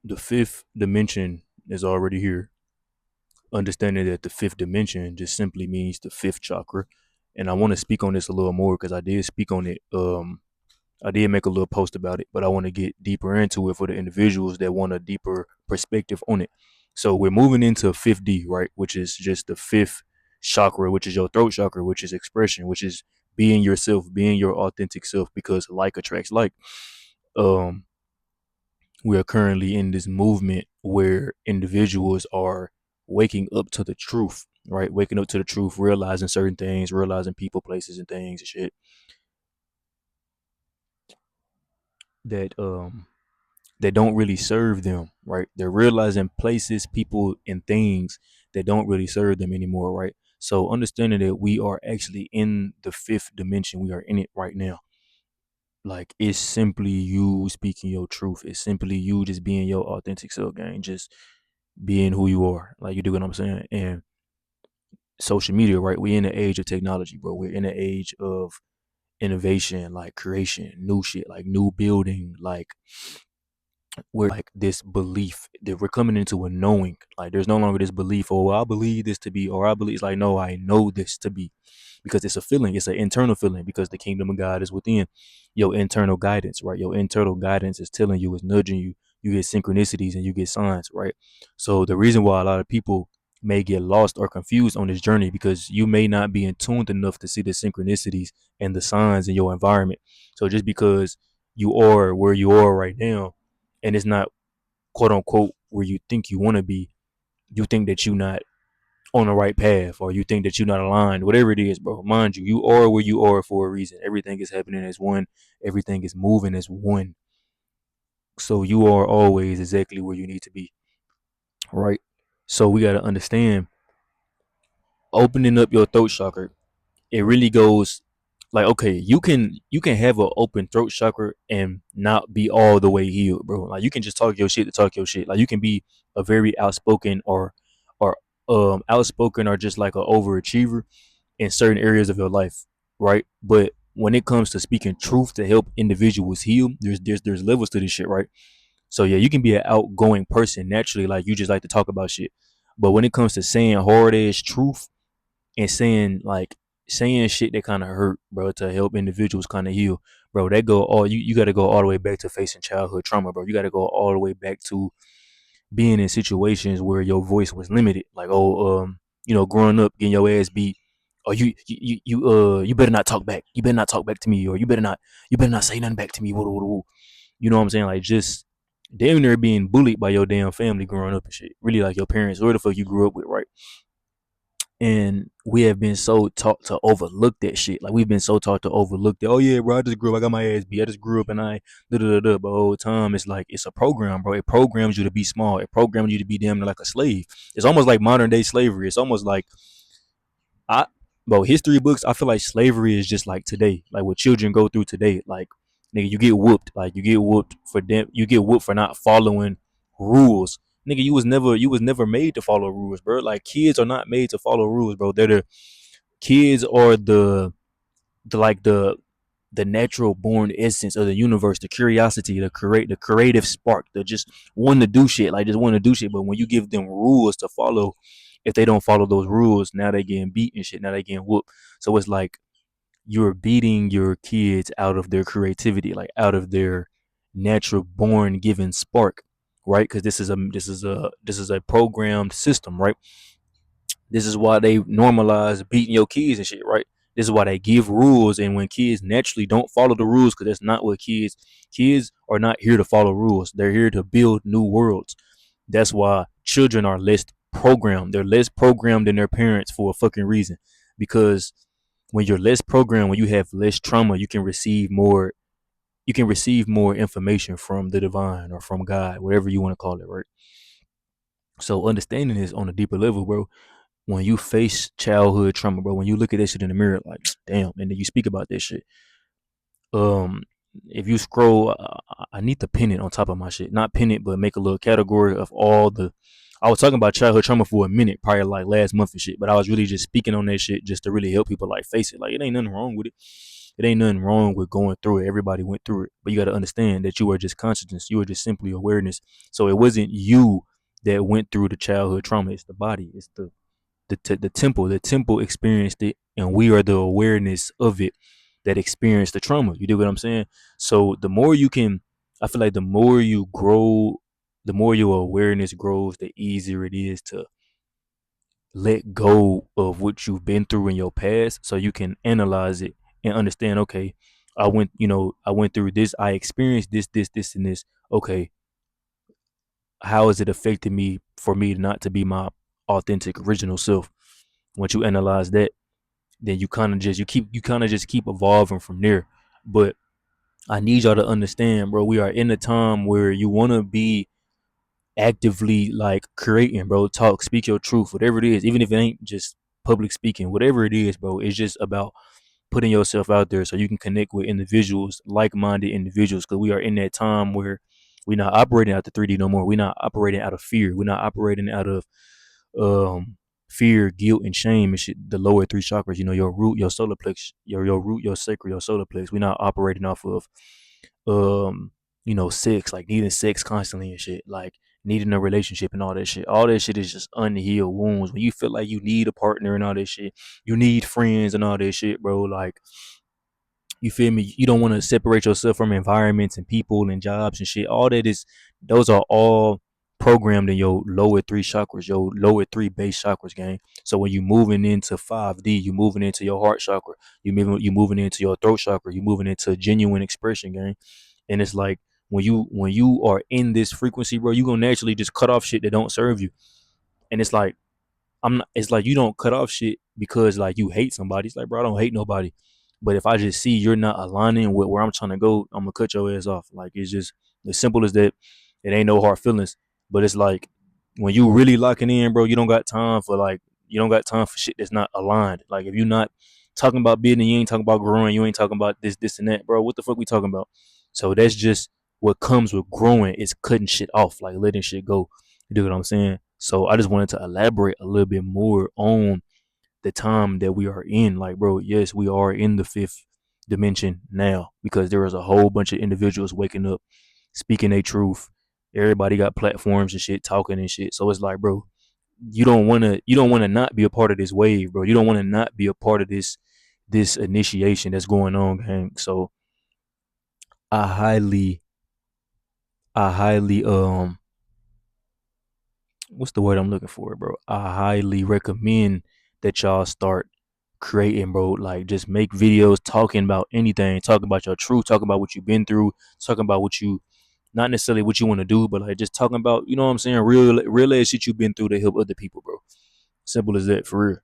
The fifth dimension is already here. Understanding that the fifth dimension just simply means the fifth chakra. And I want to speak on this a little more because I did speak on it. I did make a little post about it, but I want to get deeper into it for the individuals that want a deeper perspective on it. So we're moving into 5D, right? Which is just the fifth chakra, which is your throat chakra, which is expression, which is being yourself, being your authentic self, because like attracts like. Um, we are currently in this movement where individuals are waking up to the truth, right? Waking up to the truth, realizing certain things, realizing people, places, and things and shit that that don't really serve them, right? They're realizing places, people, and things that don't really serve them anymore, right? So understanding that we are actually in the fifth dimension, we are in it right now. Like it's simply you speaking your truth. It's simply you just being your authentic self, gang. Just being who you are. Like you do what I'm saying. And social media, right? We're in the age of technology, bro. We're in the age of innovation, like creation, new shit, like new building, like we're like this belief that we're coming into a knowing. Like there's no longer this belief, oh, well, I believe this to be, or I believe it's like, no, I know this to be. Because it's a feeling, it's an internal feeling, because the kingdom of God is within your internal guidance, right? Your internal guidance is telling you, is nudging you. You get synchronicities and you get signs, right? So the reason why a lot of people may get lost or confused on this journey because you may not be in tuned enough to see the synchronicities and the signs in your environment. So just because you are where you are right now and it's not quote unquote where you think you want to be, you think that you're not on the right path or you think that you're not aligned, whatever it is, bro. Mind you, you are where you are for a reason. Everything is happening as one, everything is moving as one. So you are always exactly where you need to be, right? So we got to understand opening up your throat chakra, it really goes like, okay, you can have an open throat chakra and not be all the way healed, bro. Like you can just talk your shit to talk your shit. Like you can be a very outspoken or outspoken or just like an overachiever in certain areas of your life, right? But when it comes to speaking truth to help individuals heal, there's levels to this shit, right? So yeah, you can be an outgoing person naturally, like you just like to talk about shit. But when it comes to saying hard ass truth and saying shit that kind of hurt, bro, to help individuals kind of heal, bro, that go all you got to go all the way back to facing childhood trauma, bro. You got to go all the way back to being in situations where your voice was limited, like growing up getting your ass beat. Or you better not talk back. You better not talk back to me, or you better not say nothing back to me. You know what I'm saying? Like just damn near being bullied by your damn family growing up and shit. Really like your parents, where the fuck you grew up with, right? And we have been so taught to overlook that shit. Like we've been so taught to overlook that. Oh yeah, bro, I just grew up. I got my ass beat. I just grew up and I da da da da. But all the time, it's like it's a program, bro. It programs you to be small. It programs you to be damn near like a slave. It's almost like modern day slavery. It's almost like I, bro, history books. I feel like slavery is just like today, like what children go through today. Like nigga, you get whooped. Like you get whooped for them. You get whooped for not following rules. Nigga, you was never made to follow rules, bro. Like kids are not made to follow rules, bro. They're the kids are the like the natural born essence of the universe, the curiosity, the creative spark, the just want to do shit, like just want to do shit. But when you give them rules to follow, if they don't follow those rules, now they getting beat and shit. Now they getting whooped. So it's like you're beating your kids out of their creativity, like out of their natural born given spark, right? Because this is a programmed system, right? This is why they normalize beating your kids and shit, right? This is why they give rules, and when kids naturally don't follow the rules, because that's not what kids are not here to follow rules. They're here to build new worlds. That's why children are less programmed. They're less programmed than their parents for a fucking reason. Because when you're less programmed, when you have less trauma, you can receive more. You can receive more information from the divine or from God, whatever you want to call it, right? So understanding this on a deeper level, bro, when you face childhood trauma, bro, when you look at that shit in the mirror, like, damn, and then you speak about that shit. Um, if you scroll, I need to pin it on top of my shit, not pin it, but make a little category of all the. I was talking about childhood trauma for a minute, probably like last month and shit, but I was really just speaking on that shit just to really help people like face it. Like, it ain't nothing wrong with it. It ain't nothing wrong with going through it. Everybody went through it, but you got to understand that you are just consciousness. You are just simply awareness. So it wasn't you that went through the childhood trauma. It's the body. It's the temple. The temple experienced it, and we are the awareness of it that experienced the trauma. You do what I'm saying? So the more you can, I feel like the more you grow, the more your awareness grows, the easier it is to let go of what you've been through in your past, so you can analyze it and understand. Okay, I went through this. I experienced this, and this. Okay, how is it affecting me for me not to be my authentic original self? Once you analyze that, then you kind of just keep evolving from there. But I need y'all to understand, bro, we are in a time where you want to be actively like creating, bro. Talk, speak your truth, whatever it is, even if it ain't just public speaking, whatever it is, bro. It's just about putting yourself out there so you can connect with individuals, like-minded individuals, because we are in that time where we're not operating out the 3D no more. We're not operating out of fear. We're not operating out of fear, guilt, and shame and shit. The lower three chakras, your root, your solar plex, your root, your sacral, your solar plex. We're not operating off of sex, like needing sex constantly and shit, like needing a relationship and all that shit. All that shit is just unhealed wounds. When you feel like you need a partner and all that shit, you need friends and all that shit, bro. Like, you feel me? You don't want to separate yourself from environments and people and jobs and shit. Those are all programmed in your lower three chakras, your lower three base chakras, gang. So when you moving into 5D, you moving into your heart chakra, you moving into your throat chakra, you moving into genuine expression, gang. And it's like when you are in this frequency, bro, you gonna naturally just cut off shit that don't serve you. And it's like I'm not, it's like you don't cut off shit because like you hate somebody. It's like, bro, I don't hate nobody. But if I just see you're not aligning with where I'm trying to go, I'm gonna cut your ass off. Like, it's just as simple as that. It ain't no hard feelings. But it's like when you really locking in, bro, you don't got time for shit that's not aligned. Like, if you're not talking about building, you ain't talking about growing, you ain't talking about this and that, bro. What the fuck we talking about? So that's just what comes with growing, is cutting shit off, like letting shit go. You do what I'm saying? So I just wanted to elaborate a little bit more on the time that we are in. Like, bro, yes, we are in the fifth dimension now because there is a whole bunch of individuals waking up, speaking their truth. Everybody got platforms and shit, talking and shit. So it's like, bro, you don't wanna not be a part of this wave, bro. You don't wanna not be a part of this initiation that's going on, gang. So I highly, I highly what's the word I'm looking for, bro? I highly recommend that y'all start creating, bro. Like, just make videos talking about anything, talking about your truth, talking about what you've been through, talking about what you, not necessarily what you want to do, but like just talking about, you know what I'm saying, real ass shit you've been through to help other people, bro. Simple as that, for real.